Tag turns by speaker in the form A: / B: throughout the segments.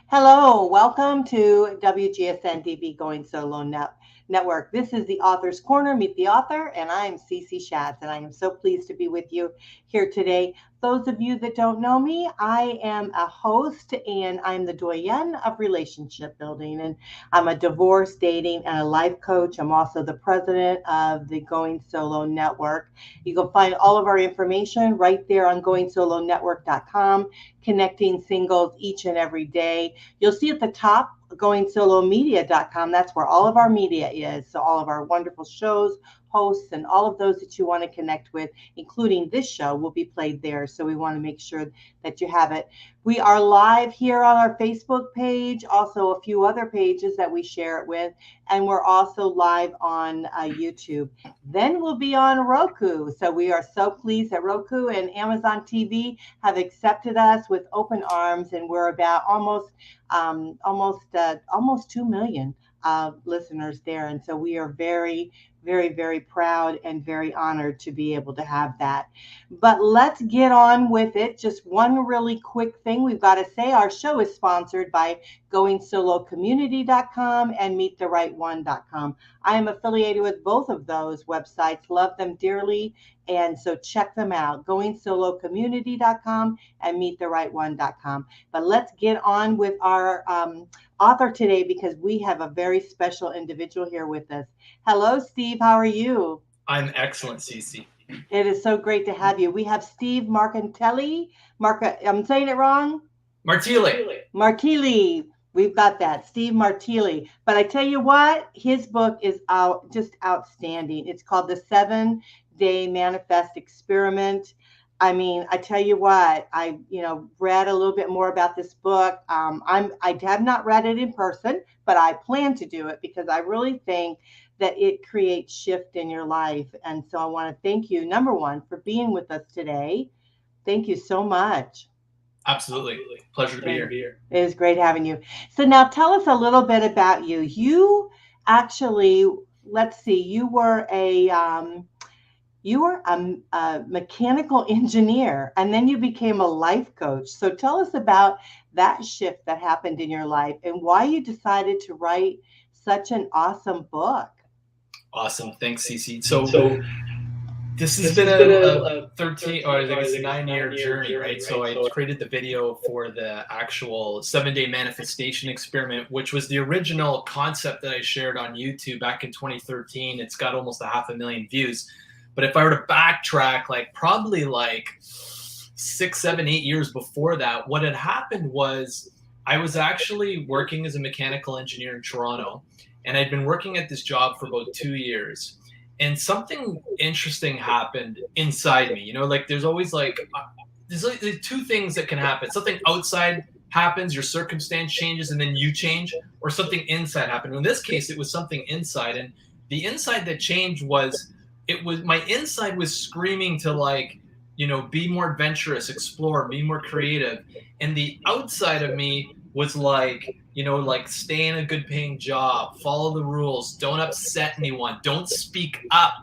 A: Hello, welcome to WGSN-DB Going Solo Network. This is the Author's Corner, Meet the Author, and I'm Cece Shatz, and I am so pleased to be with you here today. Those of you that don't know me, I am a host, and I'm the Doyenne of relationship building, and I'm a divorce, dating, and a life coach. I'm also the president of the Going Solo Network. You can find all of our information right there on goingsolonetwork.com, connecting singles each and every day. You'll see at the top, goingsolomedia.com. That's where all of our media is. So all of our wonderful shows, hosts, and all of those that you want to connect with, including this show, will be played there. So we want to make sure that you have it. We are live here on our Facebook page, also a few other pages that we share it with, and we're also live on YouTube. Then we'll be on Roku. So we are so pleased that Roku and Amazon TV have accepted us with open arms, and we're about almost 2 million listeners there. And so we are very, very proud and very honored to be able to have that. But let's get on with it. Just one really quick thing we've got to say. Our show is sponsored by goingsoloCommunity.com and meettheright1.com. I am affiliated with both of those websites, love them dearly, and so check them out, goingsoloCommunity.com and meettheright1.com. But let's get on with our author today, because we have a very special individual here with us. Hello, Steve. How are you?
B: I'm excellent, Cece.
A: It is so great to have you. We have Steve Martile. I'm saying it wrong? Martile. We've got that, Steve Martile. But I tell you what, his book is just outstanding. It's called The 7-Day Manifest Experiment. I mean, I tell you what, I read a little bit more about this book. I have not read it in person, but I plan to do it because I really think that it creates shift in your life. And so I want to thank you, number one, for being with us today. Thank you so much.
B: Absolutely. Pleasure to be here.
A: It is great having you. So now tell us a little bit about you. You actually, let's see, you were a mechanical engineer, and then you became a life coach. So tell us about that shift that happened in your life and why you decided to write such an awesome book.
B: Awesome. Thanks, Cece. So this has been a 13 or I think it's a 9-year journey, right? So I created the video for the actual 7-day manifestation experiment, which was the original concept that I shared on YouTube back in 2013. It's got almost 500,000 views. But if I were to backtrack, probably 6, 7, 8 years before that, what had happened was I was actually working as a mechanical engineer in Toronto, and I'd been working at this job for about 2 years. And something interesting happened inside me. There's always there's two things that can happen. Something outside happens, your circumstance changes, and then you change, or something inside happened. In this case, it was something inside, and the inside that changed was my inside was screaming to be more adventurous, explore, be more creative. And the outside of me was stay in a good paying job, follow the rules, don't upset anyone, don't speak up,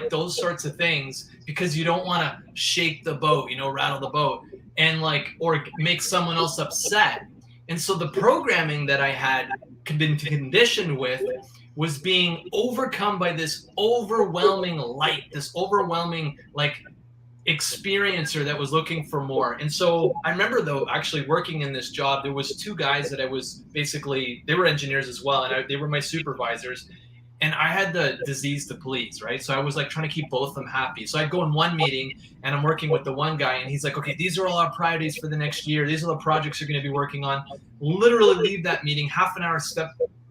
B: those sorts of things, because you don't want to shake the boat, rattle the boat and or make someone else upset. And so the programming that I had been conditioned with was being overcome by this overwhelming light, this overwhelming experiencer that was looking for more. And so I remember, though, actually working in this job, there was 2 guys that I was basically, they were engineers as well, and they were my supervisors. And I had the disease to please, right? So I was trying to keep both of them happy. So I'd go in one meeting and I'm working with the one guy and he's like, okay, these are all our priorities for the next year. These are the projects you're going to be working on. Literally leave that meeting, half an hour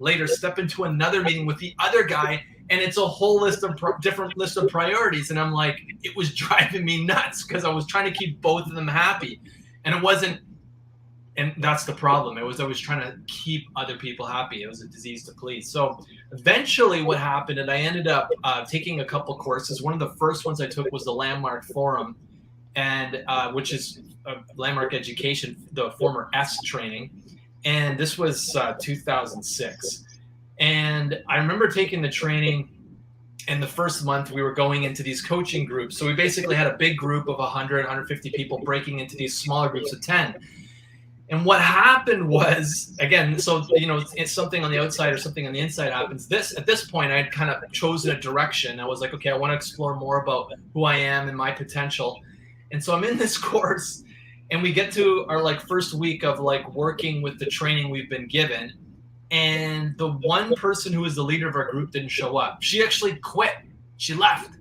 B: later, step into another meeting with the other guy, and it's a whole list of different list of priorities. And I'm it was driving me nuts because I was trying to keep both of them happy. And it wasn't, and that's the problem. I was always trying to keep other people happy. It was a disease to please. So eventually what happened, and I ended up taking a couple courses. One of the first ones I took was the Landmark Forum, and which is Landmark Education, the former S training. And this was 2006. And I remember taking the training, and the first month we were going into these coaching groups. So we basically had a big group of 100, 150 people breaking into these smaller groups of 10. And what happened was, again, so, it's something on the outside or something on the inside happens. At this point, I had kind of chosen a direction. I was like, okay, I want to explore more about who I am and my potential. And so I'm in this course, and we get to our like first week of like working with the training we've been given. And the one person who was the leader of our group didn't show up. She actually quit. She left.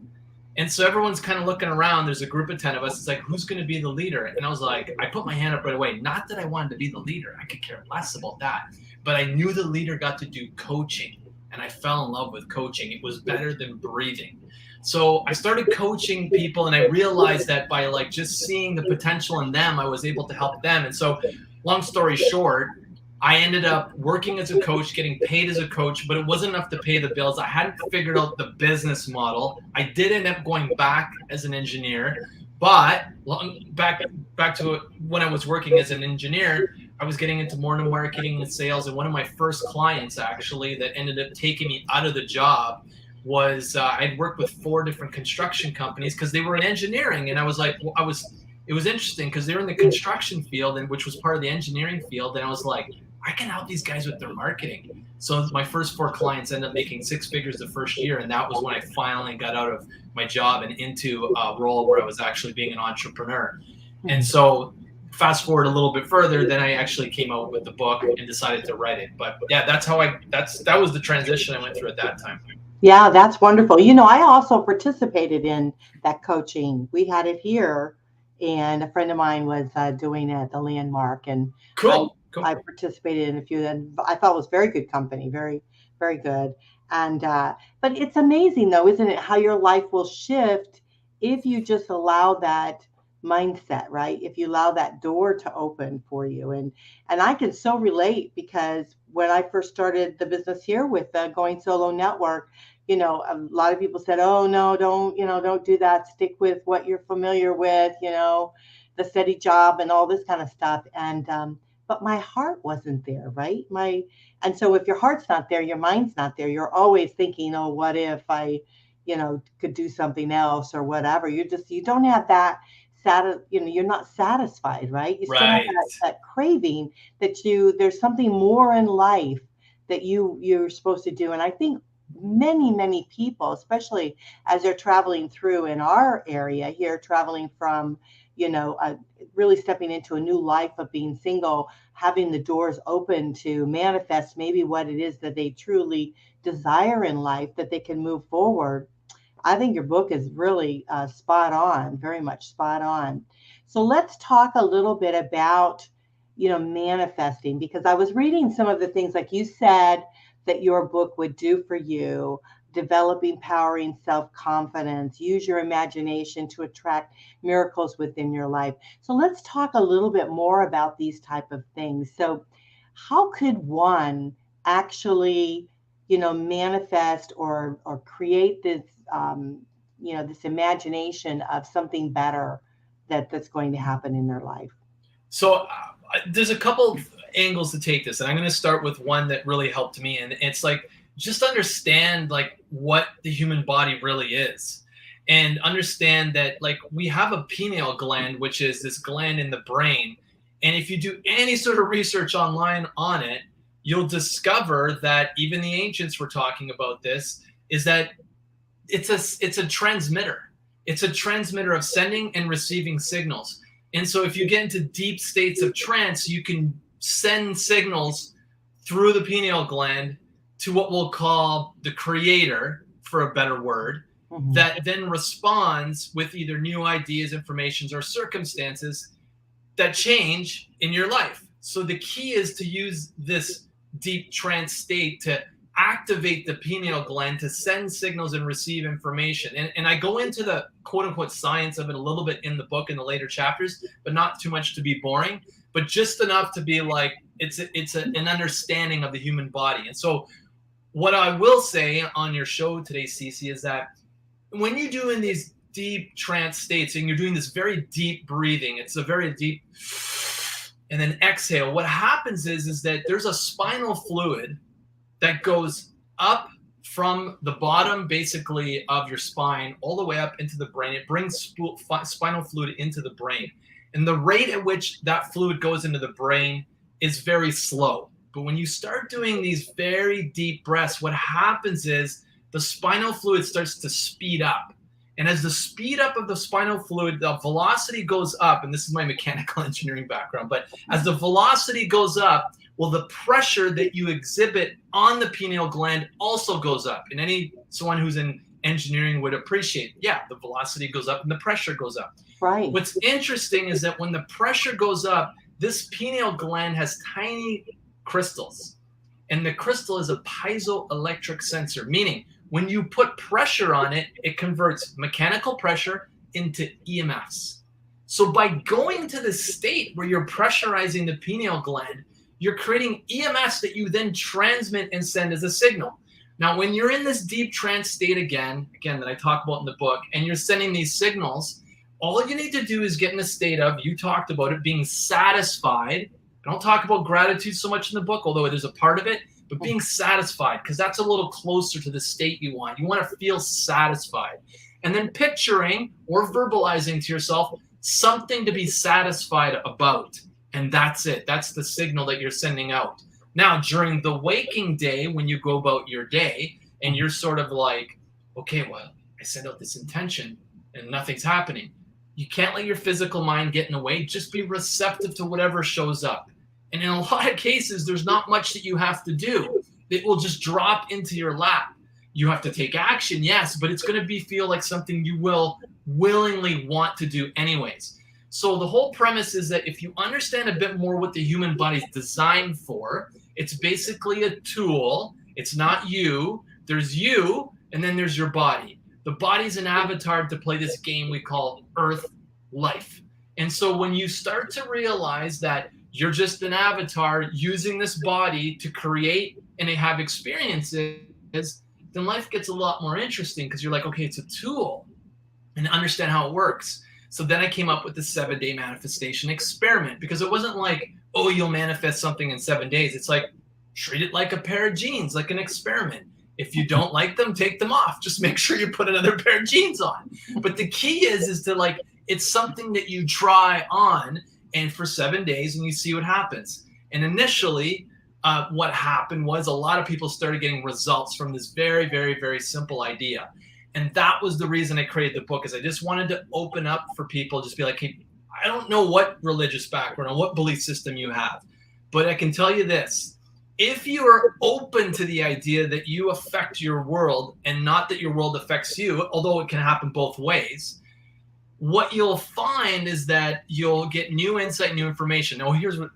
B: And so everyone's kind of looking around. There's a group of 10 of us. It's like, who's going to be the leader? And I was like, I put my hand up right away. Not that I wanted to be the leader. I could care less about that. But I knew the leader got to do coaching. And I fell in love with coaching. It was better than breathing. So I started coaching people, and I realized that by like just seeing the potential in them, I was able to help them. And so long story short, I ended up working as a coach, getting paid as a coach, but it wasn't enough to pay the bills. I hadn't figured out the business model. I did end up going back as an engineer, but back to when I was working as an engineer, I was getting into more into marketing and sales. And one of my first clients actually that ended up taking me out of the job was I'd worked with 4 different construction companies because they were in engineering. And I was like, it was interesting because they were in the construction field, and which was part of the engineering field. And I was like, I can help these guys with their marketing. So my first 4 clients ended up making 6 figures the first year. And that was when I finally got out of my job and into a role where I was actually being an entrepreneur. And so fast forward a little bit further, then I actually came out with the book and decided to write it. But yeah, that was the transition I went through at that time.
A: Yeah, that's wonderful. I also participated in that coaching. We had it here, and a friend of mine was doing it at the Landmark, and
B: Cool.
A: I participated in a few, and I thought it was very good company, very, very good. And but it's amazing though, isn't it, how your life will shift if you just allow that mindset, right? If you allow that door to open for you. And I can so relate, because when I first started the business here with the Going Solo Network, a lot of people said, oh no, don't do that. Stick with what you're familiar with, the steady job and all this kind of stuff. And but my heart wasn't there, right? And so if your heart's not there, your mind's not there. You're always thinking, oh, what if I, could do something else or whatever. You don't have that you're not satisfied, right? You still have that craving that there's something more in life that you're supposed to do. And I think many people, especially as they're traveling through in our area here, traveling from, really stepping into a new life of being single, having the doors open to manifest maybe what it is that they truly desire in life, that they can move forward. I think your book is really spot on, very much spot on. So let's talk a little bit about, manifesting, because I was reading some of the things like you said that your book would do for you: developing, empowering self-confidence, use your imagination to attract miracles within your life. So let's talk a little bit more about these type of things. So how could one actually, manifest or create this, this imagination of something better that's going to happen in their life?
B: So there's a couple angles to take this, and I'm going to start with one that really helped me. And it's like, just understand like what the human body really is, and understand that like we have a pineal gland, which is this gland in the brain. And if you do any sort of research online on it, you'll discover that even the ancients were talking about this, is that it's a transmitter. It's a transmitter of sending and receiving signals. And so if you get into deep states of trance, you can send signals through the pineal gland to what we'll call the creator, for a better word, that then responds with either new ideas, informations, or circumstances that change in your life. So the key is to use this deep trance state to activate the pineal gland to send signals and receive information. And I go into the quote unquote science of it a little bit in the book in the later chapters, but not too much to be boring, but just enough to be like, it's an understanding of the human body. And so what I will say on your show today, Cece, is that when you're doing these deep trance states and you're doing this very deep breathing, it's a very deep, and then exhale, what happens is that there's a spinal fluid that goes up from the bottom basically of your spine all the way up into the brain. It brings spinal fluid into the brain. And the rate at which that fluid goes into the brain is very slow. But when you start doing these very deep breaths, what happens is the spinal fluid starts to speed up. And as the speed up of the spinal fluid, the velocity goes up, and this is my mechanical engineering background, but as the velocity goes up, well, the pressure that you exhibit on the pineal gland also goes up. And someone who's in engineering would appreciate, yeah, the velocity goes up and the pressure goes up.
A: Right.
B: What's interesting is that when the pressure goes up, this pineal gland has tiny crystals. And the crystal is a piezoelectric sensor, meaning when you put pressure on it, it converts mechanical pressure into EMFs. So by going to the state where you're pressurizing the pineal gland, you're creating EMFs that you then transmit and send as a signal. Now, when you're in this deep trance state again, that I talk about in the book, and you're sending these signals, all you need to do is get in a state of, you talked about it, being satisfied. I don't talk about gratitude so much in the book, although there's a part of it, but being satisfied, because that's a little closer to the state you want. You want to feel satisfied. And then picturing or verbalizing to yourself something to be satisfied about. And that's it. That's the signal that you're sending out. Now, during the waking day, when you go about your day and you're sort of like, okay, well, I sent out this intention and nothing's happening. You can't let your physical mind get in the way. Just be receptive to whatever shows up. And in a lot of cases, there's not much that you have to do. It will just drop into your lap. You have to take action, yes, but it's going to feel like something you will willingly want to do anyways. So the whole premise is that if you understand a bit more what the human body is designed for, it's basically a tool. It's not you. There's you, and then there's your body. The body's an avatar to play this game we call Earth Life. And so when you start to realize that you're just an avatar using this body to create and have experiences, then life gets a lot more interesting because you're like, okay, it's a tool, and understand how it works. So then I came up with the 7-day manifestation experiment, because it wasn't like, oh, you'll manifest something in 7 days. It's like, treat it like a pair of jeans, like an experiment. If you don't like them, take them off. Just make sure you put another pair of jeans on. But the key is to like, it's something that you try on and for 7 days and you see what happens. And initially, what happened was a lot of people started getting results from this very, very, very simple idea. And that was the reason I created the book, is I just wanted to open up for people, just be like, hey, I don't know what religious background or what belief system you have, but I can tell you this. If you are open to the idea that you affect your world and not that your world affects you, although it can happen both ways, what you'll find is that you'll get new insight, new information. Now, here's what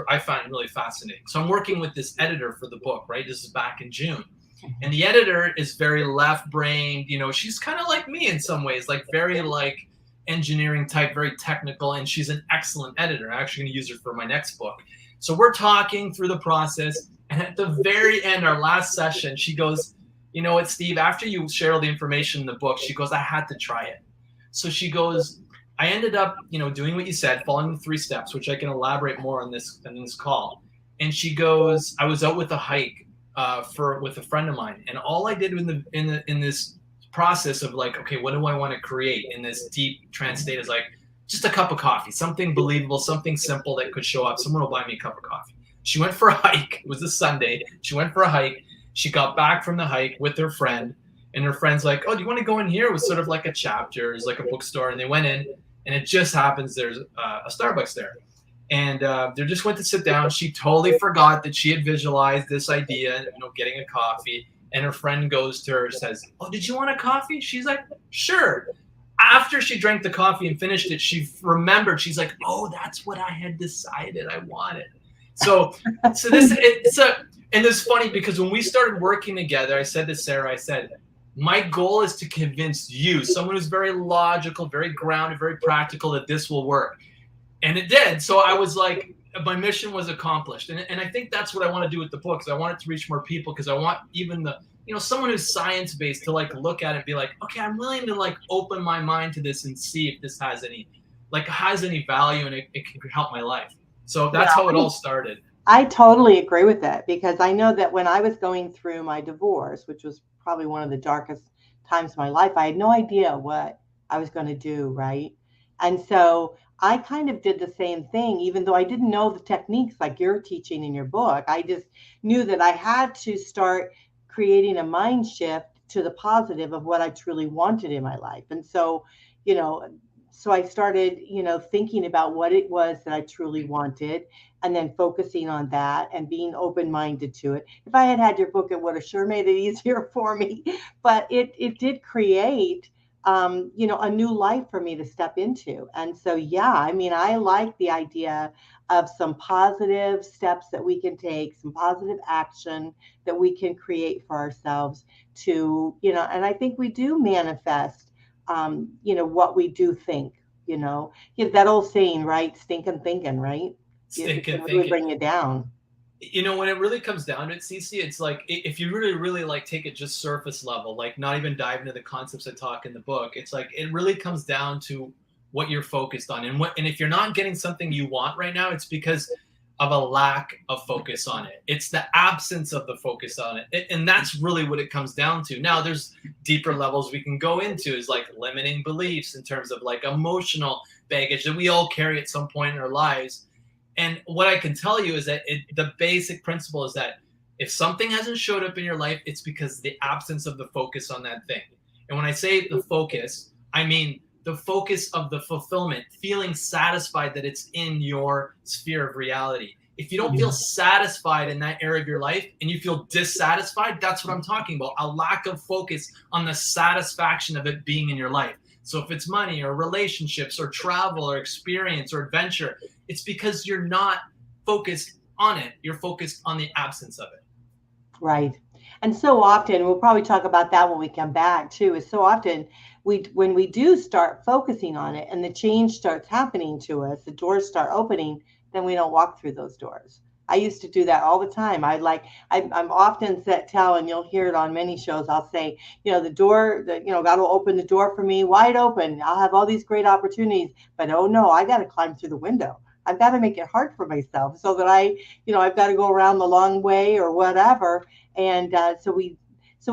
B: I find really fascinating. So I'm working with this editor for the book, right? This is back in June. And the editor is very left-brained. You know, she's kind of like me in some ways, like very like engineering type, very technical, and she's an excellent editor. I'm actually going to use her for my next book. So we're talking through the process, and at the very end, our last session, she goes, you know what, Steve, after you share all the information in the book, she goes, I had to try it. So she goes, I ended up, you know, doing what you said, following the 3 steps, which I can elaborate more on this call. And she goes, I was out with a hike with a friend of mine, and all I did in this process of like, okay, what do I want to create in this deep trance state is like just a cup of coffee, something believable, something simple that could show up. Someone will buy me a cup of coffee. She went for a hike. It was a Sunday. She went for a hike. She got back from the hike with her friend, and her friend's like, oh, do you want to go in here? It was sort of like a chapter. It was like a bookstore, and they went in, and it just happens there's a Starbucks there. And they just went to sit down. She totally forgot that she had visualized this idea, you know, getting a coffee. And her friend goes to her, says, oh, did you want a coffee? She's like, sure. After she drank the coffee and finished it, she remembered. She's like, oh, that's what I had decided I wanted. So and it's funny because when we started working together, I said to Sarah, I said, my goal is to convince you, someone who's very logical, very grounded, very practical, that this will work. And it did. So I was like, my mission was accomplished. And I think that's what I want to do with the book, because I want it to reach more people, because I want even someone who's science-based to like look at it and be like, okay, I'm willing to like open my mind to this and see if this has any value and it can help my life. So that's how it all started.
A: I totally agree with that, because I know that when I was going through my divorce, which was probably one of the darkest times of my life, I had no idea what I was going to do, right? And so I kind of did the same thing, even though I didn't know the techniques like you're teaching in your book. I just knew that I had to start creating a mind shift to the positive of what I truly wanted in my life. And so, you know, so I started, thinking about what it was that I truly wanted and then focusing on that and being open-minded to it. If I had had your book, it would have sure made it easier for me, but it did create a new life for me to step into. And so, yeah, I mean, I like the idea of some positive steps that we can take, some positive action that we can create for ourselves to, and I think we do manifest, what we do think, that old saying, right? Stinking thinking, right? It
B: Stinking
A: can really
B: thinking.
A: bring you down.
B: When it really comes down to it, Cece, it's like if you really, really like take it just surface level, like not even dive into the concepts I talk in the book, it's like it really comes down to what you're focused on, and if you're not getting something you want right now, it's because of a lack of focus on it. It's the absence of the focus on it, and that's really what it comes down to. Now, there's deeper levels we can go into, is like limiting beliefs in terms of like emotional baggage that we all carry at some point in our lives. And what I can tell you is that the basic principle is that if something hasn't showed up in your life, it's because of the absence of the focus on that thing. And when I say the focus, I mean the focus of the fulfillment, feeling satisfied that it's in your sphere of reality. If you don't feel satisfied in that area of your life and you feel dissatisfied, that's what I'm talking about. A lack of focus on the satisfaction of it being in your life. So if it's money or relationships or travel or experience or adventure, it's because you're not focused on it. You're focused on the absence of it.
A: Right. And so often, we'll probably talk about that when we come back too, is so often when we do start focusing on it and the change starts happening to us, the doors start opening, then we don't walk through those doors. I used to do that all the time. I'm often tell, and you'll hear it on many shows. I'll say, the door, God will open the door for me wide open. I'll have all these great opportunities, but oh no, I got to climb through the window. I've got to make it hard for myself so that I've got to go around the long way or whatever. And so we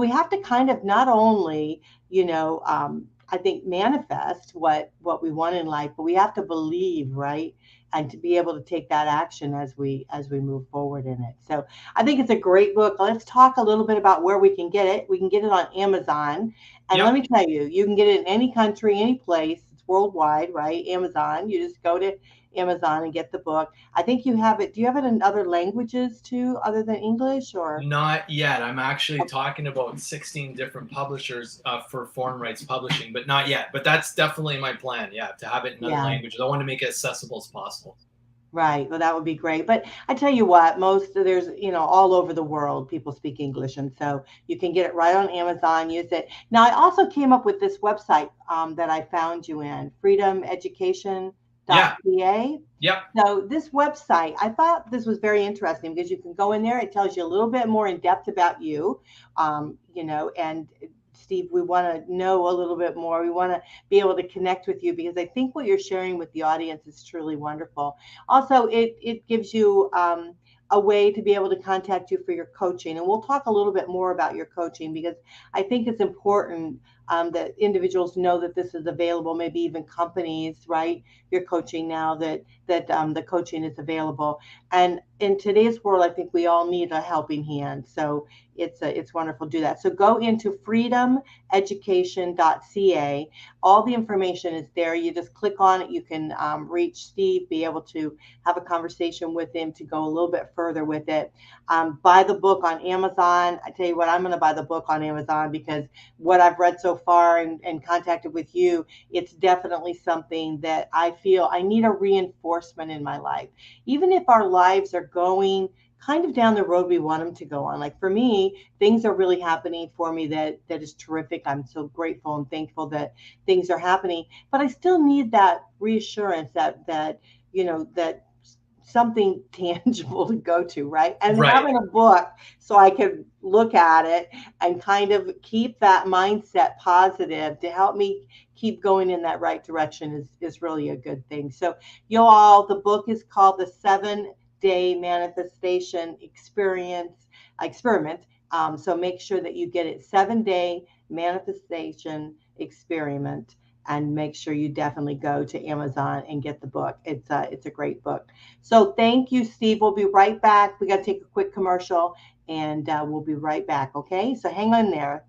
A: have to kind of not only, I think manifest what we want in life, but we have to believe, right? And to be able to take that action as we move forward in it. So I think it's a great book. Let's talk a little bit about where we can get it. We can get it on Amazon. And Let me tell you, you can get it in any country, any place. It's worldwide, right? Amazon. You just go to Amazon and get the book. I think you have it. Do you have it in other languages too, other than English, or?
B: Not yet. I'm actually talking about 16 different publishers for foreign rights publishing, but not yet. But that's definitely my plan. Yeah, to have it in other languages. I want to make it accessible as possible.
A: Right. Well, that would be great. But I tell you what, there's, all over the world, people speak English. And so you can get it right on Amazon, use it. Now, I also came up with this website that I found you in, freedomeducation.ca.
B: Yep.
A: So this website, I thought this was very interesting because you can go in there. It tells you a little bit more in depth about you, and Steve, we want to know a little bit more. We want to be able to connect with you because I think what you're sharing with the audience is truly wonderful. Also, it gives you a way to be able to contact you for your coaching. And we'll talk a little bit more about your coaching because I think it's important that individuals know that this is available, maybe even companies, right? Your coaching now that the coaching is available. And in today's world, I think we all need a helping hand. So it's wonderful to do that. So go into freedomeducation.ca. All the information is there. You just click on it. You can reach Steve, be able to have a conversation with him to go a little bit further with it. Buy the book on Amazon. I tell you what, I'm going to buy the book on Amazon because what I've read so far and contacted with you, it's definitely something that I feel I need a reinforcement in my life. Even if our lives are going kind of down the road we want them to go on. Like for me, things are really happening for me that is terrific. I'm so grateful and thankful that things are happening, but I still need that reassurance that something tangible to go to, right? And having a book so I could look at it and kind of keep that mindset positive to help me keep going in that right direction is really a good thing. So the book is called The 7-Day Manifestation Experiment. So make sure that you get it, 7-Day Manifestation Experiment. and make sure you definitely go to Amazon and get the book. It's a great book. So thank you, Steve. We'll be right back. We got to take a quick commercial, and we'll be right back. Okay, so hang on there.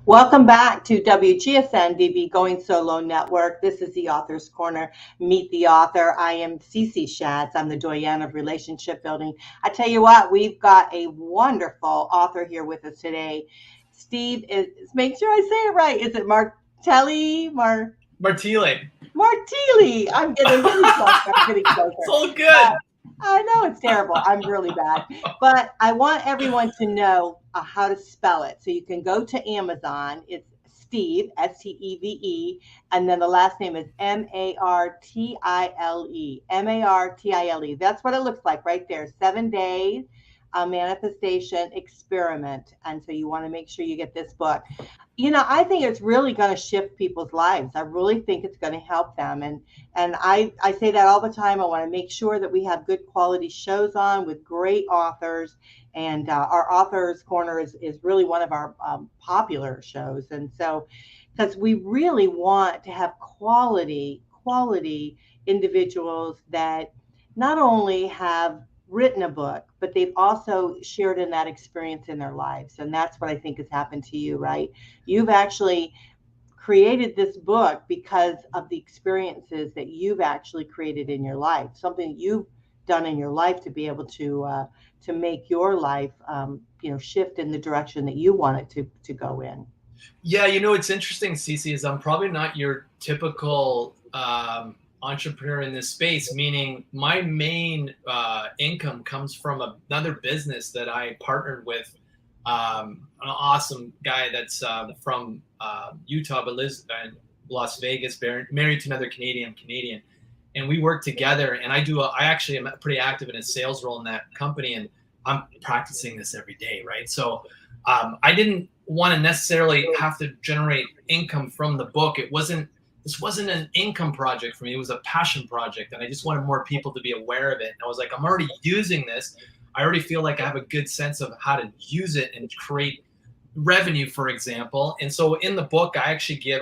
A: Welcome back to WGSN-DB Going Solo Network. This is the Author's Corner. Meet the author. I am Cece Shatz. I'm the Doyenne of Relationship Building. I tell you what, we've got a wonderful author here with us today. Steve is, make sure I say it right. Is it Martile?
B: Martile.
A: Martile. I'm getting really close. I'm getting closer.
B: It's all good.
A: I know it's terrible. I'm really bad. But I want everyone to know how to spell it. So you can go to Amazon. It's Steve, Steve, and then the last name is Martile. Martile. That's what it looks like right there. 7 days, a manifestation experiment. And so you want to make sure you get this book. You know, I think it's really going to shift people's lives. I really think it's going to help them. And I say that all the time. I want to make sure that we have good quality shows on with great authors. And our Author's Corner is really one of our popular shows. And so, because we really want to have quality individuals that not only have written a book, but they've also shared in that experience in their lives. And that's what I think has happened to you, right? You've actually created this book because of the experiences that you've actually created in your life, something you've done in your life to be able to make your life, shift in the direction that you want it to go in.
B: Yeah, you know, it's interesting, Cece, is I'm probably not your typical entrepreneur in this space, meaning my main income comes from another business that I partnered with an awesome guy that's from Utah, but lives in Las Vegas, married to another Canadian. And we work together, and I actually am pretty active in a sales role in that company, and I'm practicing this every day, right? So I didn't want to necessarily have to generate income from the book. This wasn't an income project for me. It was a passion project, and I just wanted more people to be aware of it. And I was like, I'm already using this. I already feel like I have a good sense of how to use it and create revenue, for example. And so in the book, I actually give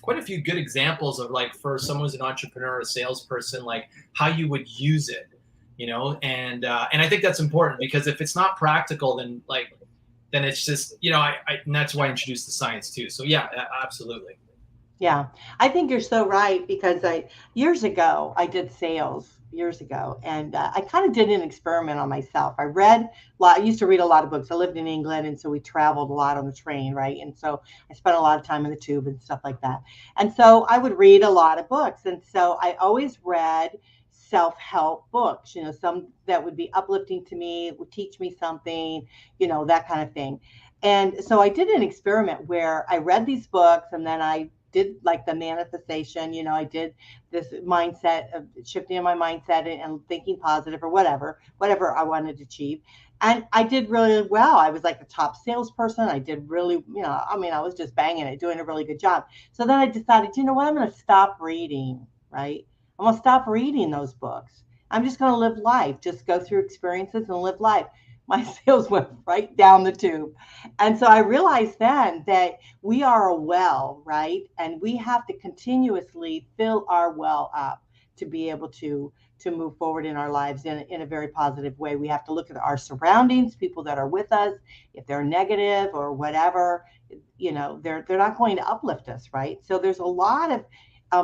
B: quite a few good examples of, like, for someone who's an entrepreneur or a salesperson, like how you would use it, and I think that's important, because if it's not practical, then it's just, and that's why I introduced the science too. So yeah, absolutely.
A: Yeah, I think you're so right, because years ago, I did sales and I kind of did an experiment on myself. I used to read a lot of books. I lived in England, and so we traveled a lot on the train, right? And so I spent a lot of time in the tube and stuff like that. And so I would read a lot of books. And so I always read self-help books, some that would be uplifting to me, would teach me something, that kind of thing. And so I did an experiment where I read these books, and then I did like the manifestation, I did this mindset of shifting in my mindset and thinking positive or whatever I wanted to achieve. And I did really well. I was like the top salesperson. I did really, I was just banging it, doing a really good job. So then I decided, you know what, I'm going to stop reading, right? I'm going to stop reading those books. I'm just going to live life, just go through experiences and live life. My sales went right down the tube. And so I realized then that we are a well, right? And we have to continuously fill our well up to be able to move forward in our lives in a very positive way. We have to look at our surroundings, people that are with us. If they're negative or whatever, they're not going to uplift us, right? So there's a lot of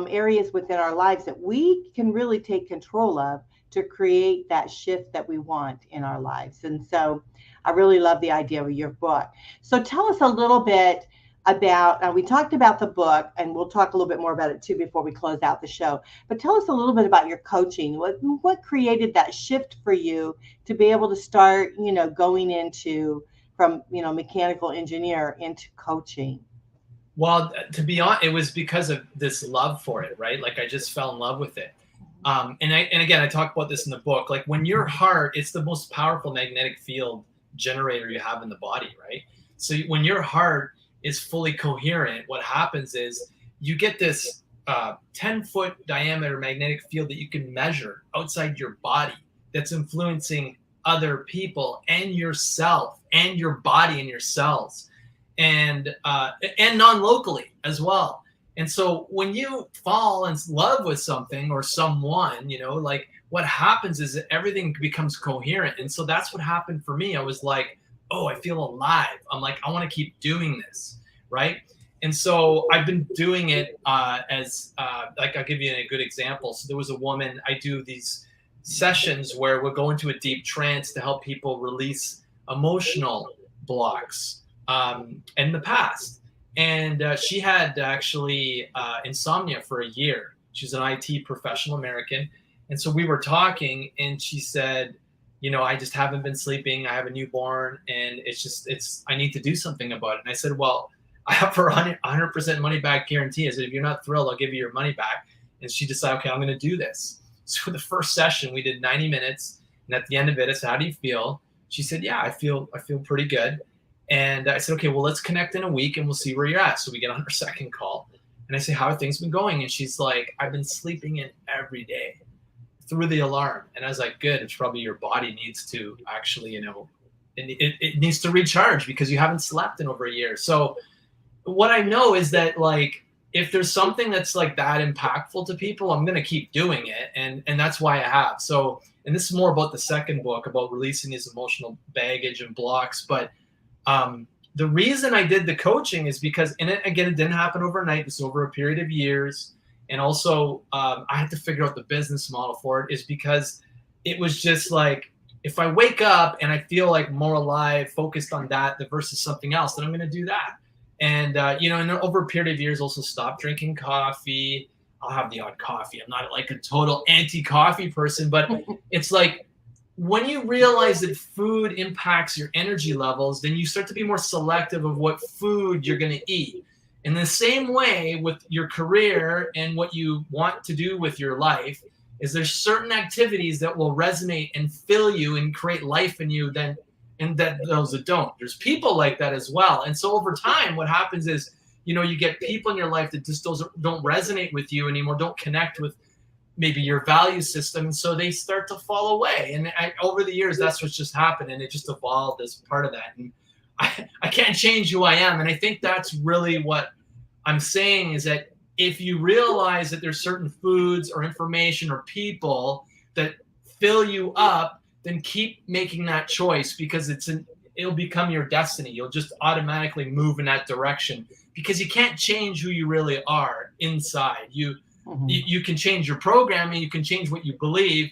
A: areas within our lives that we can really take control of to create that shift that we want in our lives. And so I really love the idea of your book. So tell us a little bit about, we talked about the book, and we'll talk a little bit more about it too before we close out the show, but tell us a little bit about your coaching. What created that shift for you to be able to start, going into from, mechanical engineer into coaching?
B: Well, to be honest, it was because of this love for it, right? Like I just fell in love with it. And again, I talk about this in the book. Like when your heart, it's the most powerful magnetic field generator you have in the body, right? So when your heart is fully coherent, what happens is you get this 10-foot diameter magnetic field that you can measure outside your body that's influencing other people and yourself and your body and your cells, and non-locally as well. And so when you fall in love with something or someone, like what happens is that everything becomes coherent. And so that's what happened for me. I was like, oh, I feel alive. I'm like, I want to keep doing this, right? And so I've been doing it as like, I'll give you a good example. So there was a woman, I do these sessions where we'll go into a deep trance to help people release emotional blocks in the past. And she had actually insomnia for a year. She's an IT professional American. And so we were talking and she said, I just haven't been sleeping. I have a newborn and I need to do something about it. And I said, well, I have her 100% money back guarantee. I said, if you're not thrilled, I'll give you your money back. And she decided, okay, I'm going to do this. So the first session, we did 90 minutes. And at the end of it, I said, how do you feel? She said, yeah, I feel pretty good. And I said, okay, well, let's connect in a week and we'll see where you're at. So we get on her second call and I say, how have things been going? And she's like, I've been sleeping in every day through the alarm. And I was like, good. It's probably your body needs to actually, it needs to recharge because you haven't slept in over a year. So what I know is that like, if there's something that's like that impactful to people, I'm going to keep doing it. And that's why I have. So, and this is more about the second book about releasing these emotional baggage and blocks. But the reason I did the coaching is because, and it didn't happen overnight. It's over a period of years. And also I had to figure out the business model for it, is because it was just like, if I wake up and I feel like more alive, focused on that versus something else, then I'm going to do that. And, and over a period of years, also stop drinking coffee. I'll have the odd coffee. I'm not like a total anti-coffee person, but it's like, when you realize that food impacts your energy levels, then you start to be more selective of what food you're going to eat. In the same way with your career and what you want to do with your life, is there's certain activities that will resonate and fill you and create life in you and that those that don't. There's people like that as well. And so over time, what happens is, you get people in your life that just don't resonate with you anymore, don't connect with maybe your value system, and so they start to fall away. And over the years, that's what's just happened, and it just evolved as part of that. And I can't change who I am, and I think that's really what I'm saying, is that if you realize that there's certain foods or information or people that fill you up, then keep making that choice, because it'll become your destiny. You'll just automatically move in that direction, because you can't change who you really are inside. You can change your programming, you can change what you believe,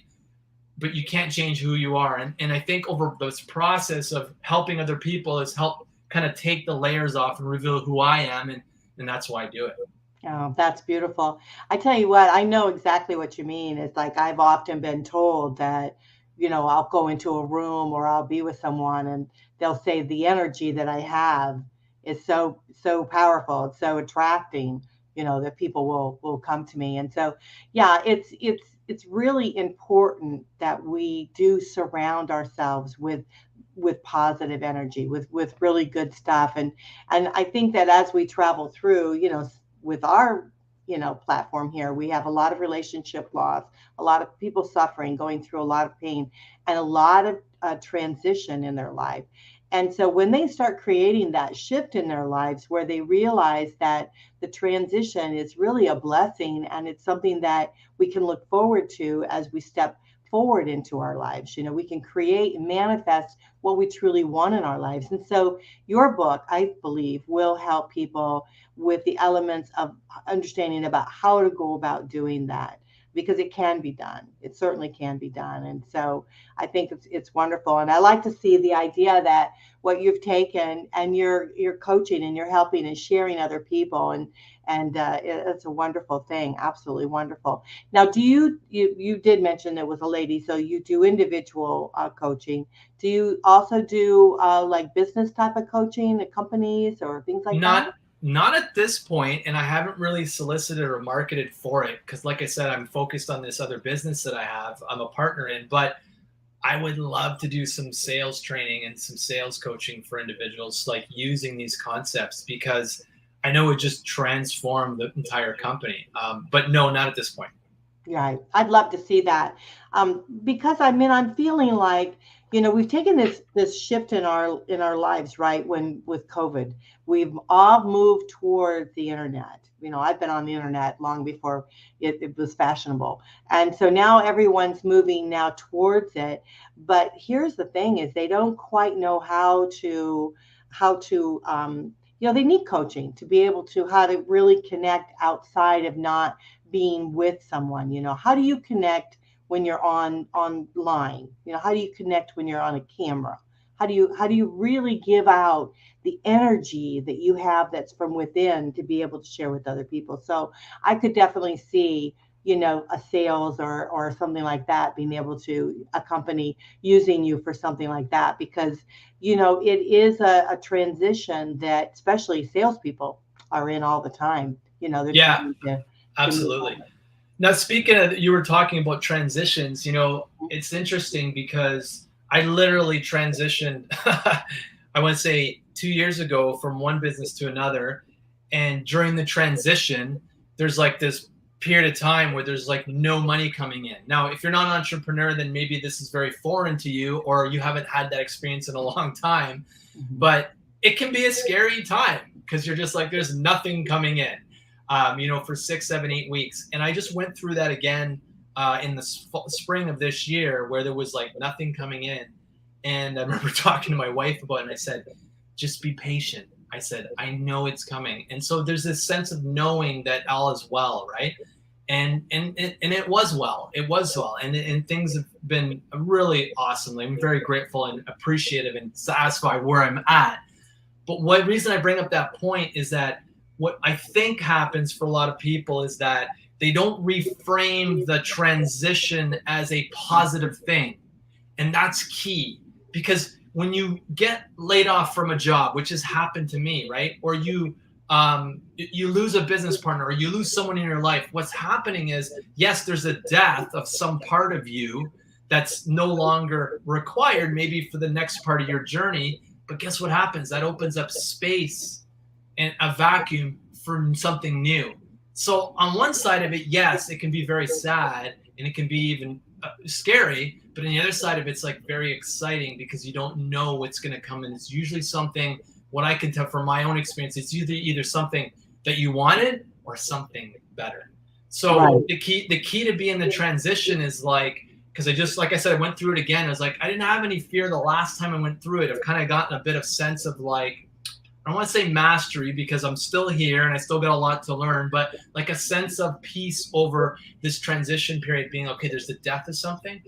B: but you can't change who you are. And I think over this process of helping other people has helped kind of take the layers off and reveal who I am. And that's why I do it.
A: Oh, that's beautiful. I tell you what, I know exactly what you mean. It's like, I've often been told that, I'll go into a room or I'll be with someone and they'll say the energy that I have is so powerful. It's so attracting that people will come to me. And so, yeah, it's really important that we do surround ourselves with positive energy, with really good stuff. And I think that as we travel through, with our platform here, we have a lot of relationship loss, a lot of people suffering, going through a lot of pain, and a lot of transition in their life. And so when they start creating that shift in their lives where they realize that the transition is really a blessing and it's something that we can look forward to as we step forward into our lives, we can create and manifest what we truly want in our lives. And so your book, I believe, will help people with the elements of understanding about how to go about doing that, because it can be done. It certainly can be done. And so I think it's wonderful. And I like to see the idea that what you've taken and you're coaching and you're helping and sharing other people. And it's a wonderful thing. Absolutely wonderful. Now, do you did mention it was a lady, so you do individual coaching. Do you also do like business type of coaching at companies or things like that?
B: Not at this point, and I haven't really solicited or marketed for it because, like I said, I'm focused on this other business that I'm a partner in. But I would love to do some sales training and some sales coaching for individuals, like using these concepts, because I know it just transformed the entire company. But no, not at this point.
A: Right. I'd love to see that. Because I'm feeling like, we've taken this shift in our lives, right? With COVID, we've all moved towards the internet. I've been on the internet long before it was fashionable. And so now everyone's moving now towards it. But here's the thing is they don't quite know how to, they need coaching to be able to, how to really connect outside of not being with someone. How do you connect when you're online? How do you connect when you're on a camera? How do you really give out the energy that you have that's from within to be able to share with other people? So I could definitely see, a sales or something like that being able to accompany using you for something like that, because, it is a transition that especially salespeople are in all the time. They're
B: Yeah,
A: trying to
B: absolutely. Now, speaking of, you were talking about transitions, it's interesting because I literally transitioned, I want to say 2 years ago, from one business to another. And during the transition, there's like this period of time where there's like no money coming in. Now, if you're not an entrepreneur, then maybe this is very foreign to you, or you haven't had that experience in a long time.
A: Mm-hmm.
B: But it can be a scary time because you're just like, there's nothing coming in. For 6, 7, 8 weeks. And I just went through that again in the spring of this year, where there was like nothing coming in. And I remember talking to my wife about it, and I said, just be patient. I said, I know it's coming. And so there's this sense of knowing that all is well, right? And it was well. It was well. And things have been really awesome. I'm very grateful and appreciative and satisfied where I'm at. But one reason I bring up that point is that what I think happens for a lot of people is that they don't reframe the transition as a positive thing. And that's key, because when you get laid off from a job, which has happened to me, right? Or you lose a business partner, or you lose someone in your life, what's happening is, yes, there's a death of some part of you that's no longer required maybe for the next part of your journey. But guess what happens? That opens up space and a vacuum for something new. So on one side of it, yes, it can be very sad and it can be even scary. But on the other side of it, it's like very exciting because you don't know what's going to come. And it's usually something, what I can tell from my own experience, it's either something that you wanted or something better. So right. the key to being the transition is like, because like I said, I went through it again. I was like, I didn't have any fear the last time I went through it. I've kind of gotten a bit of sense of like, I don't want to say mastery because I'm still here and I still got a lot to learn, but like a sense of peace over this transition period, being okay, there's the death of something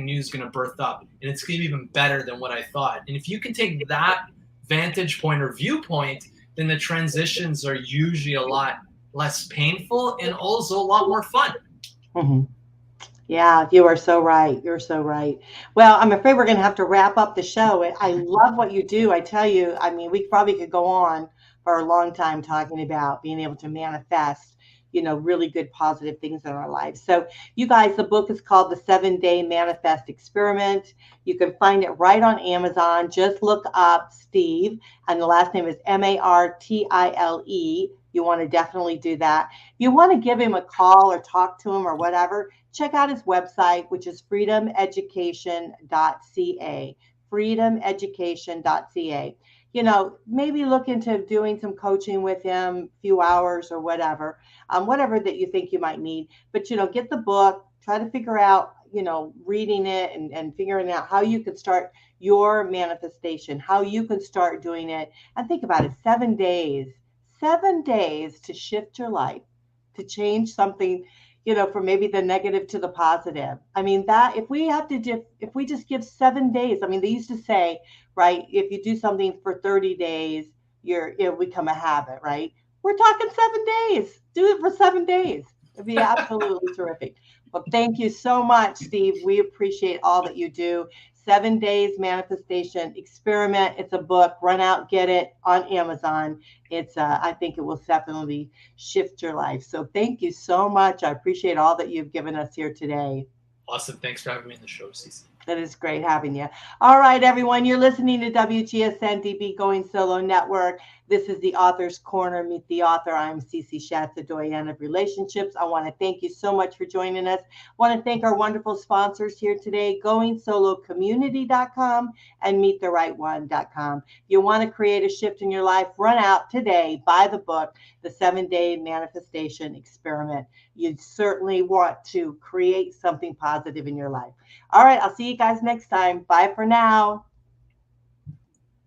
B: new is going to birth up, and it's going to be even better than what I thought. And if you can take that vantage point or viewpoint, then the transitions are usually a lot less painful and also a lot more fun.
A: Mm-hmm. Yeah, you are so right. You're so right. Well, I'm afraid we're going to have to wrap up the show. I love what you do. I tell you, I mean, we probably could go on for a long time talking about being able to manifest, really good positive things in our lives. So you guys, the book is called The 7-Day Manifest Experiment. You can find it right on Amazon. Just look up Steve, and the last name is Martile. You want to definitely do that. You want to give him a call or talk to him or whatever. Check out his website, which is freedomeducation.ca. freedomeducation.ca. Maybe look into doing some coaching with him, a few hours or whatever, whatever that you think you might need. But, get the book, try to figure out, reading it and figuring out how you could start your manifestation, how you can start doing it. And think about it, 7 days to shift your life, to change something, from maybe the negative to the positive. I mean, that if we just give 7 days, I mean, they used to say, right, if you do something for 30 days, it'll become a habit, right? We're talking 7 days. Do it for 7 days. It'd be absolutely terrific. Well, thank you so much, Steve. We appreciate all that you do. 7 Days Manifestation Experiment. It's a book. Run out, get it on Amazon. I think it will definitely shift your life. So thank you so much. I appreciate all that you've given us here today.
B: Awesome. Thanks for having me on the show, Cece.
A: That is great having you. All right, everyone. You're listening to WGSN-DB Going Solo Network. This is the Author's Corner. Meet the author. I'm Cece Shatz, the Doyenne of Relationships. I want to thank you so much for joining us. I want to thank our wonderful sponsors here today, GoingSoloCommunity.com and MeetTheRightOne.com. You want to create a shift in your life? Run out today, buy the book, The 7-Day Manifestation Experiment. You certainly want to create something positive in your life. All right, I'll see you guys next time. Bye for now.